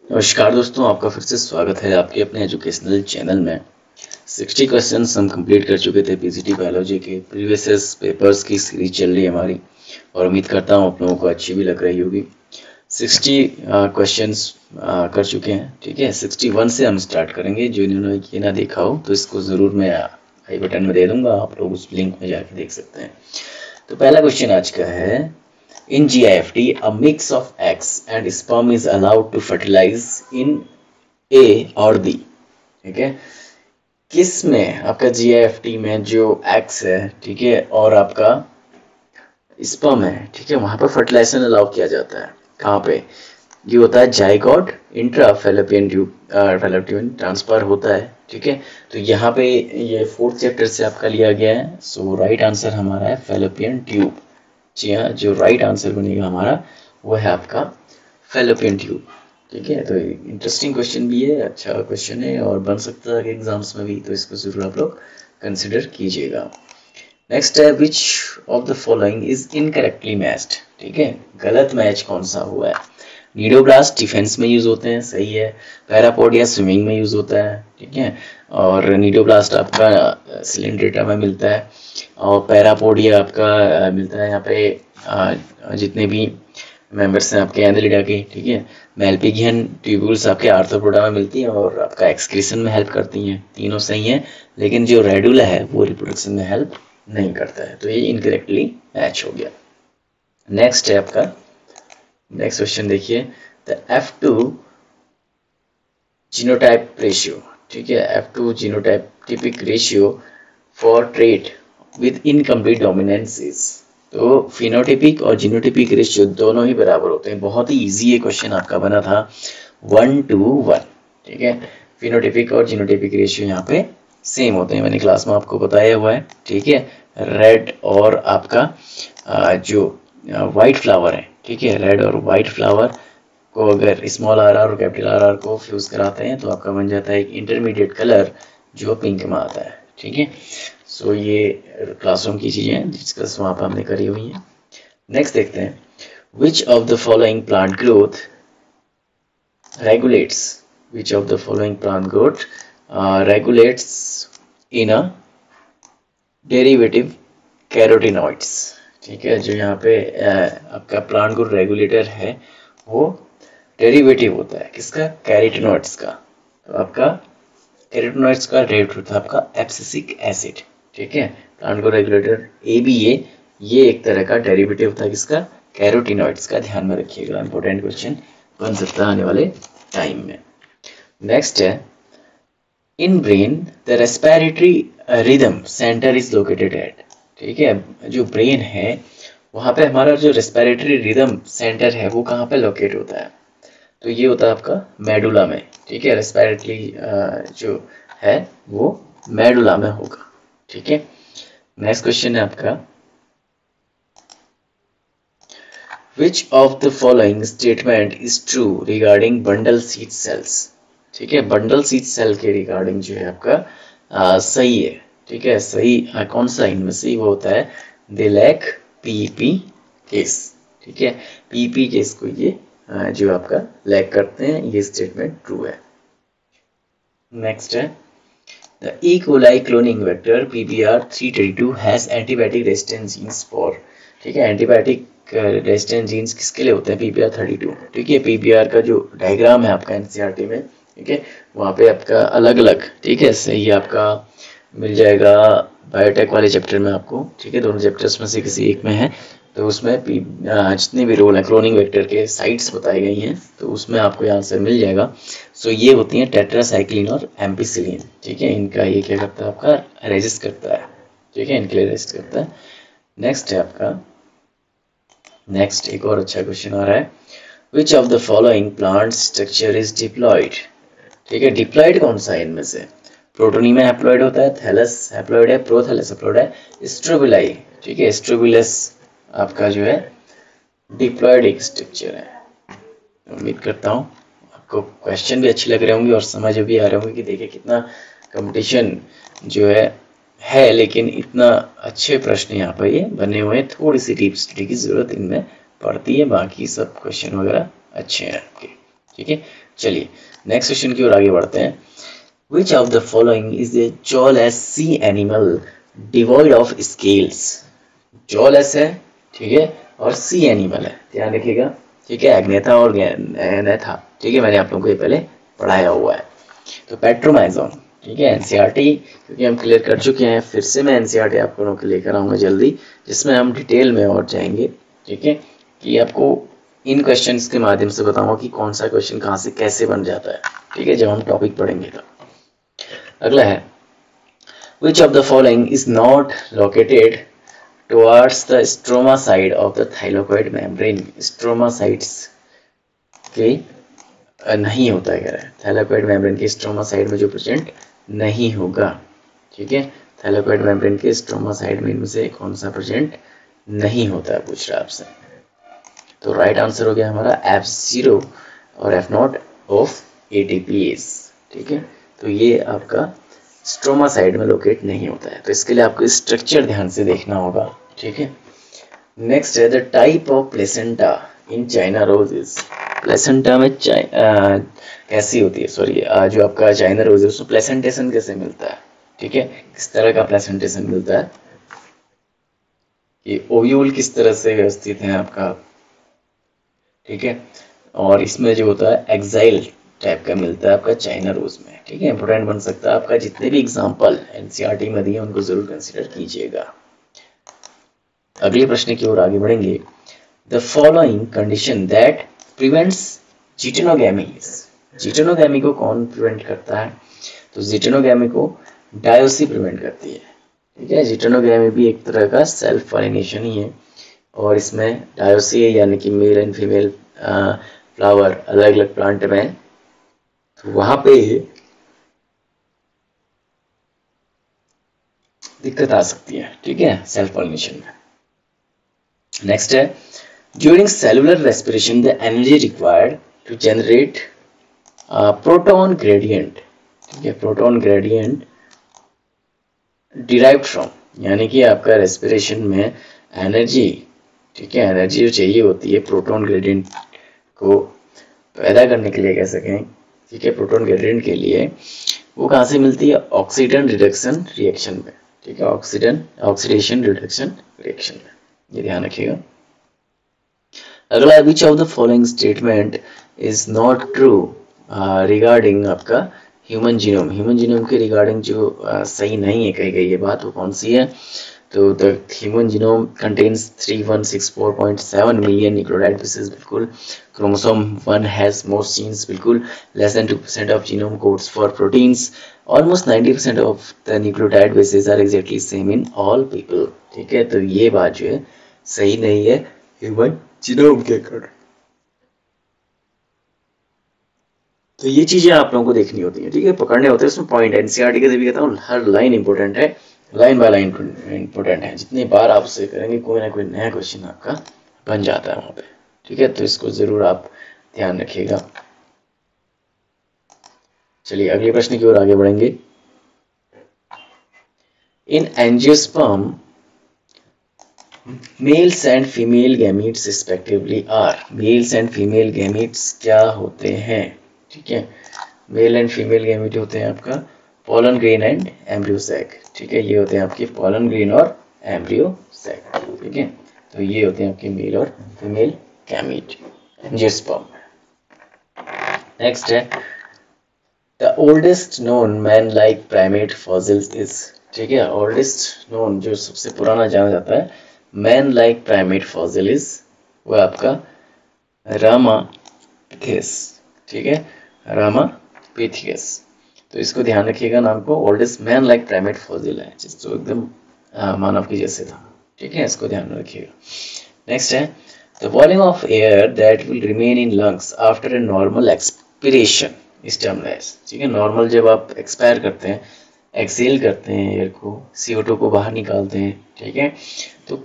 नमस्कार दोस्तों, आपका फिर से स्वागत है आपके अपने एजुकेशनल चैनल में। 60 क्वेश्चंस हम कंप्लीट कर चुके थे पीजीटी बायोलॉजी के। प्रीवियस पेपर्स की सीरीज चल रही है हमारी और उम्मीद करता हूँ आप लोगों को अच्छी भी लग रही होगी। 60 क्वेश्चंस कर चुके हैं, ठीक है। 61 से हम स्टार्ट करेंगे। जो इन्होंने ये ना देखा हो तो इसको ज़रूर मैं आई बटन में दे दूँगा, आप लोग उस लिंक में जाके देख सकते हैं। तो पहला क्वेश्चन आज का है, in GIFT, a mix of eggs and sperm is allowed to fertilize in A और B, ठीक है। किस में आपका GIFT में जो एग्स है, ठीक है, और आपका स्पर्म है, ठीक है, वहां पर फर्टिलाइजेशन अलाउ किया जाता है। कहाँ पे? ये होता है zygote intra fallopian tube, fallopian transfer होता है, ठीक है। तो यहाँ पे ये 4th चैप्टर से आपका लिया गया है। सो राइट आंसर हमारा है फैलोपियन ट्यूब। जी हाँ, जो राइट आंसर बनेगा हमारा वो है आपका फैलोपियन ट्यूब, ठीक है। तो इंटरेस्टिंग क्वेश्चन भी है, अच्छा क्वेश्चन है और बन सकता है एग्जाम्स में भी, तो इसको जरूर आप लोग कंसिडर कीजिएगा। नेक्स्ट है, which of the following is incorrectly matched, ठीक है। गलत मैच कौन सा हुआ है? नीडोब्लास्ट डिफेंस में यूज होते हैं, सही है। पैरापोडिया स्विमिंग में यूज होता है, ठीक है। और नीडोब्लास्ट आपका सिलेंड्रेटा में मिलता है और पैरापोडिया आपका मिलता है यहाँ पे जितने भी मेंबर्स हैं आपके एनालिडा के, ठीक है। मेल्पिगियन ट्यूब्यूल्स आपके आर्थ्रोपोडा में मिलती हैं और आपका एक्सक्रीशन में हेल्प करती हैं। तीनों सही हैं, लेकिन जो रेडुला है वो रिप्रोडक्शन में हेल्प नहीं करता है, तो ये इनकरेक्टली मैच हो गया। नेक्स्ट है आपका, नेक्स्ट क्वेश्चन देखिए, द F2 जीनोटाइप रेशियो, ठीक है। F2 genotypic ratio for trait with incomplete dominance is. तो फिनोटिपिक और जीनोटिपिक रेशियो दोनों ही बराबर होते हैं। बहुत ही इजी ये क्वेश्चन आपका बना था, 1:1, ठीक है। फिनोटिपिक और जीनोटिपिक रेशियो यहाँ पे सेम होते हैं, मैंने क्लास में आपको बताया हुआ है, ठीक है। रेड और आपका जो वाइट फ्लावर है, ठीक है, रेड और वाइट फ्लावर को अगर स्मॉल आर और कैपिटल आर को फ्यूज कराते हैं तो आपका बन जाता है एक इंटरमीडिएट कलर जो पिंक में आता है, ठीक है। सो ये क्लासरूम की चीजें हैं डिस्कस वहां पर हमने करी हुई हैं। नेक्स्ट देखते हैं, which of the following plant growth regulates, which of the following plant growth regulates in a derivative carotenoids, ठीक है। जो यहाँ पे आपका प्लांट ग्रोथ रेगुलेटर है वो डेरिवेटिव होता है किसका? कैरोटीनॉइड्स का। तो आपका कैरोटीनॉइड्स का डेरिवेटिव होता है आपका एब्सिसिक एसिड, ठीक है। प्लांट ग्रोथ रेगुलेटर ABA ये एक तरह का डेरिवेटिव होता है किसका? कैरोटीनॉइड्स का। ध्यान में रखिएगा, इंपॉर्टेंट क्वेश्चन बन सकता है आने वाले टाइम में। नेक्स्ट है, in brain the respiratory rhythm centre is located at, ठीक है। जो ब्रेन है वहां पे हमारा जो रेस्पिरेटरी रिदम सेंटर है वो कहाँ पे लोकेट होता है? तो ये होता है आपका मेडुला में, ठीक है। रेस्पिरेटरी जो है वो मेडुला में होगा, ठीक है। नेक्स्ट क्वेश्चन है आपका, Which of the following statement is true regarding bundle seed cells, ठीक है। बंडल सीड सेल के रिगार्डिंग जो है आपका सही है, ठीक है। सही कौन सा इनमें से? वो होता है दे लैक पीपी केस, ठीक है। पीपी केस को ये जो आपका लैक करते हैं, ये स्टेटमेंट ट्रू है। नेक्स्ट है, the E coli cloning vector PBR332 has antibiotic resistant genes for, ठीक है। एंटीबायोटिक रेजिस्टेंट जीन्स किसके लिए होते हैं? PBR32, ठीक है। PBR का जो डायग्राम है आपका NCERT में, ठीक है, वहाँ पे आपका अलग अलग, ठीक है, सही आपका मिल जाएगा बायोटेक वाले चैप्टर में आपको, ठीक है। दोनों चैप्टर्स में से किसी एक में है, तो उसमें जितने भी रोल है क्लोनिंग वेक्टर के साइट्स बताई गई हैं, तो उसमें आपको आंसर मिल जाएगा। सो ये होती हैं टेट्रासाइक्लिन और एम्पिसिलिन, ठीक है। इनका ये क्या करता है? आपका रेजिस्ट करता है, ठीक है, इनके लिए रेजिस्ट करता है। नेक्स्ट है आपका, नेक्स्ट एक और अच्छा क्वेश्चन आ रहा है, which of the following plant structure is diploid, ठीक है। डिप्लॉयड कौन सा है इनमें से? प्रोटोनी में हैप्लॉयड होता है, थैलस हैप्लॉयड है, प्रोथैलस हैप्लॉयड है, स्ट्रोबिलाई, ठीक है। स्ट्रोबिलस आपका जो है डिप्लॉयड एक स्ट्रक्चर है। उम्मीद करता हूँ आपको क्वेश्चन भी अच्छे लग रहे होंगे और समझ भी आ रहे होंगे कि देखिए कितना कंपटीशन जो है, लेकिन इतना अच्छे प्रश्न यहाँ पर ये बने हुए हैं। थोड़ी सी डीप स्टडी की जरूरत इनमें पड़ती है, बाकी सब क्वेश्चन वगैरह अच्छे हैं आपके। ठीक है, चलिए नेक्स्ट क्वेश्चन की ओर आगे बढ़ते हैं। Which of the following is a jawless sea animal devoid of scales. Jawless है, ठीक है, और सी एनिमल है, ध्यान रखिएगा, ठीक है, अग्नेथा और नेथा, ठीक है, मैंने आप लोगों को ये पहले पढ़ाया हुआ है। तो पेट्रोमाइजोन, ठीक है, एनसीईआरटी क्योंकि हम क्लियर कर चुके हैं, फिर से मैं एनसीईआरटी आप लोगों को लेकर आऊंगा जल्दी, जिसमें हम डिटेल में और जाएंगे, ठीक है, कि आपको इन क्वेश्चंस के माध्यम से बताऊंगा कि कौन सा क्वेश्चन कहाँ से कैसे बन जाता है, ठीक है, जब हम टॉपिक पढ़ेंगे तो। अगला है which of the following is not located towards the stroma side of the thylakoid membrane। stroma sides के नहीं होता है, कह रहा है थैलाकोइड मेम्ब्रेन के स्ट्रोमा साइड में जो प्रेजेंट नहीं होगा, ठीक है, थैलाकोइड मेम्ब्रेन के स्ट्रोमा साइड में इनमें से कौन सा प्रेजेंट नहीं होता है, पूछ रहा है आपसे। तो राइट आंसर हो गया हमारा F0 और F0 ऑफ ATPase, ठीक है, तो ये आपका स्ट्रोमा साइड में लोकेट नहीं होता है, तो इसके लिए आपको स्ट्रक्चर ध्यान से देखना होगा, ठीक है। नेक्स्ट है the type of placenta in China roses. Placenta में कैसी होती है, सॉरी जो आपका चाइना रोज है उसमें प्लेसेंटेशन कैसे मिलता है, ठीक है, किस तरह का प्लेसेंटेशन मिलता है, ये ओव्यूल किस तरह से व्यवस्थित है आपका, ठीक है, और इसमें जो होता है एक्साइल टाइप का मिलता है आपका चाइना रोज में, ठीक है, इंपोर्टेंट बन सकता है आपका। जितने भी एग्जांपल एनसीईआरटी में दिए उनको जरूर कंसीडर कीजिएगा। अगले प्रश्न की ओर आगे बढ़ेंगे। The following condition that prevents geitonogamy. Geitonogamy को कौन प्रिवेंट करता है, तो जिटेनोगैमी को डायोसी प्रिवेंट करती है, ठीक है, जिटेनोगैमी भी एक तरह का सेल्फ पॉलिनेशन ही है, और इसमें डायोसी यानी कि मेल एंड फीमेल फ्लावर अलग अलग प्लांट में, तो वहां पे दिक्कत आ सकती है, ठीक है, सेल्फ पॉलिनेशन में। नेक्स्ट है during cellular respiration the energy required to generate proton gradient, ठीक है, प्रोटॉन ग्रेडियंट डिराइव्ड फ्रॉम, यानी कि आपका रेस्पिरेशन में एनर्जी, ठीक है, एनर्जी जो चाहिए होती है प्रोटॉन ग्रेडियंट को पैदा करने के लिए कह सकें, ठीक है, प्रोटॉन ग्रेडियंट के लिए वो कहाँ से मिलती है, ऑक्सीजन रिडक्शन रिएक्शन में, ठीक है, ऑक्सीडेशन रिडक्शन रिएक्शन में, ये ध्यान रखिएगा। अगला विच of the following statement is not true regarding आपका ह्यूमन जीनोम। ह्यूमन जीनोम के रिगार्डिंग जो सही नहीं है कही गई ये बात, वो कौन सी है, तो the human genome contains 3164.7 million nucleotide bases, बिल्कुल। क्रोमोसोम 1 हैज मोस्ट जीन्स, बिल्कुल। Less than 2% of genome codes for proteins. Almost 90% of the nucleotide bases are exactly same in all people, ठीक है, तो ये बात जो है सही नहीं है ह्यूमन जीनोम के अकॉर्डिंग। तो ये चीजें आप लोगों को देखनी होती है, ठीक है, पकड़ने होते हैं, उसमें पॉइंट एनसीईआरटी के भी कहता हूँ हर लाइन इंपॉर्टेंट है, लाइन बाय लाइन इंपॉर्टेंट है, जितनी बार आप उसे करेंगे कोई ना कोई नया क्वेश्चन आपका बन जाता है वहां पे, ठीक है, तो इसको जरूर आप ध्यान रखिएगा। चलिए अगले प्रश्न की ओर आगे बढ़ेंगे। In angiosperm males and female gametes respectively are. Males and female gametes क्या होते हैं, ठीक है, मेल एंड फीमेल गैमीट होते हैं आपका pollen grain and embryo sac, ठीक है, ये होते हैं आपके पोलन ग्रेन और एम्ब्रियो सैक, ठीक है, तो ये होते हैं आपके मेल और फीमेल गैमीट एंजियोस्पर्म। नेक्स्ट है the oldest known man like primate fossils is, ठीक है, ओल्डेस्ट नोन जो सबसे पुराना जाना जाता है man like primate fossil is वो आपका रामापिथेस, ठीक है, रामापिथेस, तो इसको ध्यान रखिएगा नाम को, oldest man like primate fossil है जो एकदम मानव के जैसे था, ठीक है, इसको ध्यान रखिएगा। नेक्स्ट है the volume of air that will remain in lungs after a normal expiration is termed as, ठीक है, नॉर्मल जब आप एक्सपायर करते हैं, एक्सेल करते हैं एयर को, CO2 को बाहर निकालते हैं, ठीक है, तो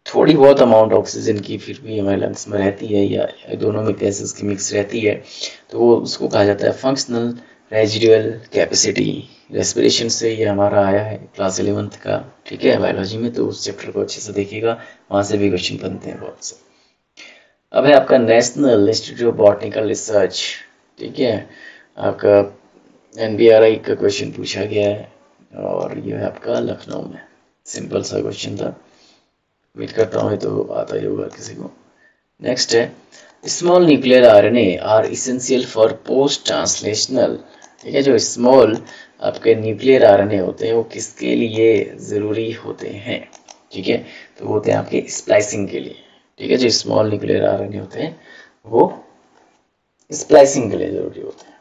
थोड़ी बहुत अमाउंट ऑक्सीजन की फिर भी हमारे लंग्स में रहती है, या दोनों में गैसेस की मिक्स रहती है, तो वो उसको कहा जाता है फंक्शनल रेजिडुअल कैपेसिटी। रेस्पिरेशन से ये हमारा आया है क्लास 11th का, ठीक है, बायोलॉजी में, तो उस चैप्टर को अच्छे से देखिएगा, वहां से भी क्वेश्चन बनते हैं बहुत से। अब है आपका national institute of botanical research, ठीक है, आपका NBRI का क्वेश्चन पूछा गया है और ये है आपका लखनऊ में। सिंपल सा क्वेश्चन था, उम्मीद करता हूँ ये तो आता ही होगा किसी को। नेक्स्ट है small nuclear RNA are essential for post translational, ठीक है, जो स्मॉल आपके न्यूक्लियर RNA होते हैं वो किसके लिए ज़रूरी होते हैं, ठीक है, तो वो होते हैं आपके स्प्लाइसिंग के लिए, ठीक है, जो स्मॉल न्यूक्लियर RNA होते हैं वो स्प्लाइसिंग के लिए ज़रूरी होते हैं।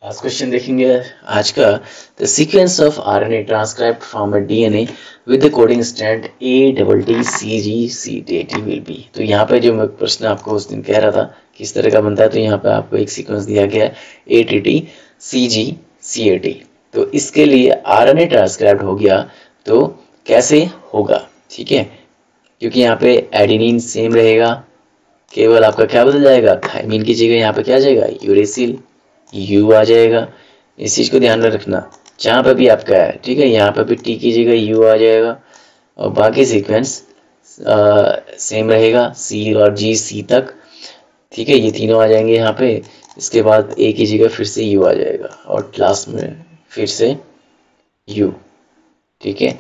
लास्ट क्वेश्चन देखेंगे आज का, the sequence of RNA transcribed from a DNA with the coding strand ATTCGCT will be. तो यहाँ पे जो मैं प्रश्न आपको उस दिन कह रहा था किस तरह का बनता है, तो यहाँ पे आपको एक सीक्वेंस दिया गया है ATTCGCAT। तो इसके लिए RNA ट्रांसक्राइब्ड हो गया तो कैसे होगा, ठीक है, क्योंकि यहाँ पे एडेनिन सेम रहेगा, केवल आपका क्या बदल जाएगा, थायमिन की जगह यहाँ पे क्या आ जाएगा, यूरेसिल यू आ जाएगा। इस चीज को ध्यान में रखना, जहां पर भी आपका है, ठीक है, यहाँ पर भी टी की जगह यू आ जाएगा और बाकी सीक्वेंस सेम रहेगा, सी और जी सी तक, ठीक है, ये तीनों आ जाएंगे यहाँ पे। इसके बाद ए की जगह फिर से यू आ जाएगा और लास्ट में फिर से यू, ठीक है,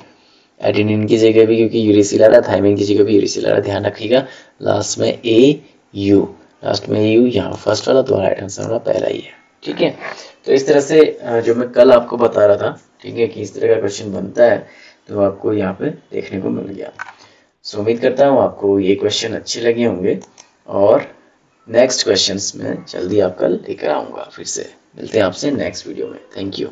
एडेनिन की जगह भी क्योंकि यूरेसिल आ रहा है, थायमिन की जगह भी यूरेसिल आ रहा है, ध्यान रखिएगा। लास्ट में ए यू, लास्ट में यू, यहाँ फर्स्ट वाला तो राइट आंसर वाला पहला ही है, ठीक है। तो इस तरह से जो मैं कल आपको बता रहा था, ठीक है, कि इस तरह का क्वेश्चन बनता है, तो आपको यहाँ पे देखने को मिल गया। सो उम्मीद करता हूँ आपको ये क्वेश्चन अच्छे लगे होंगे और नेक्स्ट क्वेश्चंस में जल्दी आपका लेकर आऊँगा। फिर से मिलते हैं आपसे नेक्स्ट वीडियो में। Thank you.